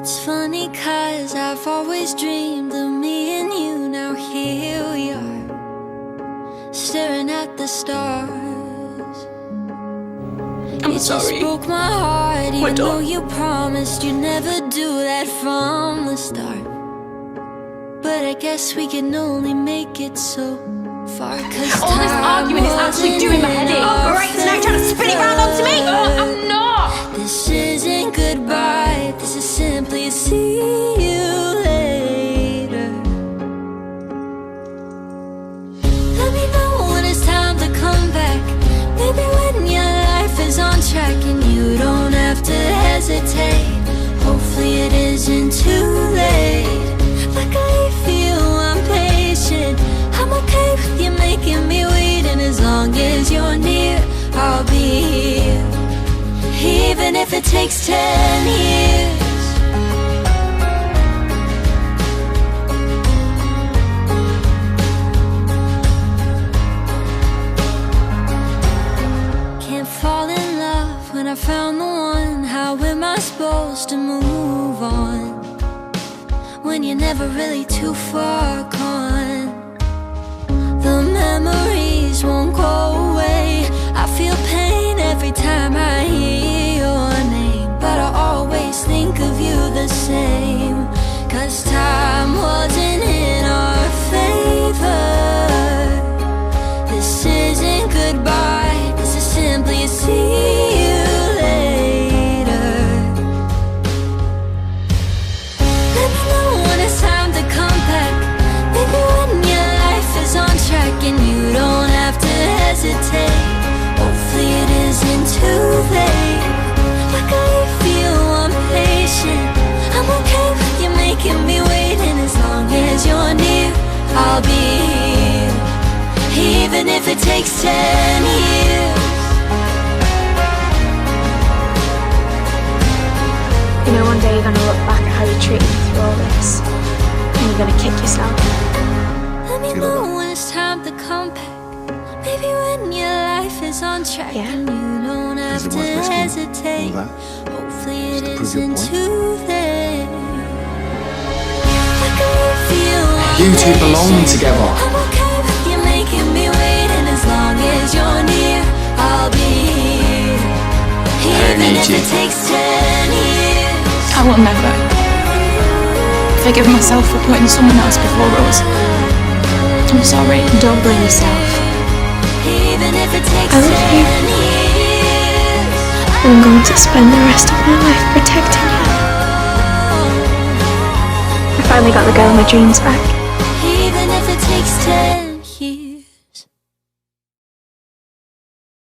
It's funny 'cause I've always dreamed of me and you. Now here we are, staring at the stars. I'm sorry. Just broke my heart, even though you promised you'd never do that from the start. But I guess we can only make it so far. 'Cause all this arguing is actually doing my head in. Oh great, so now you're trying to spin it round onto me? Oh, I'm not! This isn't goodbye, this is simply see you later. Let me know when it's time to come back. Maybe when your life is on track and you don't have to hesitate. Hopefully it isn't too late. Luckily for you, I'm patient. I'm okay with you making me wait, and as long as you're near, I'll be here. Even if it takes 10 years. Can't fall in love when I found the one. How am I supposed to move on when you're never really too far gone? The memories won't go away. I feel pain every time I hear your name, but I always think of you the same. 'Cause time wasn't in our favor. This isn't goodbye, this is simply a see you later. Let me know when it's time to come back. Maybe when your life is on track and you don't have to hesitate. Hopefully it isn't too late. Luckily for you, I'm patient. I'm okay with you making me wait, and as long as you're near, I'll be here. Even if it takes 10 years. You know, one day you're gonna look back at how you treated me through all this, and you're gonna kick yourself. Let me know when it's time to come back. Maybe when your life is on track and you don't have to hesitate. Hopefully it isn't too late. You two belong together. I'm okay with you making me wait, and as long as you're near, I'll be here. Even if it takes 10 years. I will never forgive myself for putting someone else before us. I'm sorry. Don't blame yourself. Even if it takes I love you. 10 years. I'm going to spend the rest of my life protecting you. I finally got the girl of my dreams back. Even if it takes 10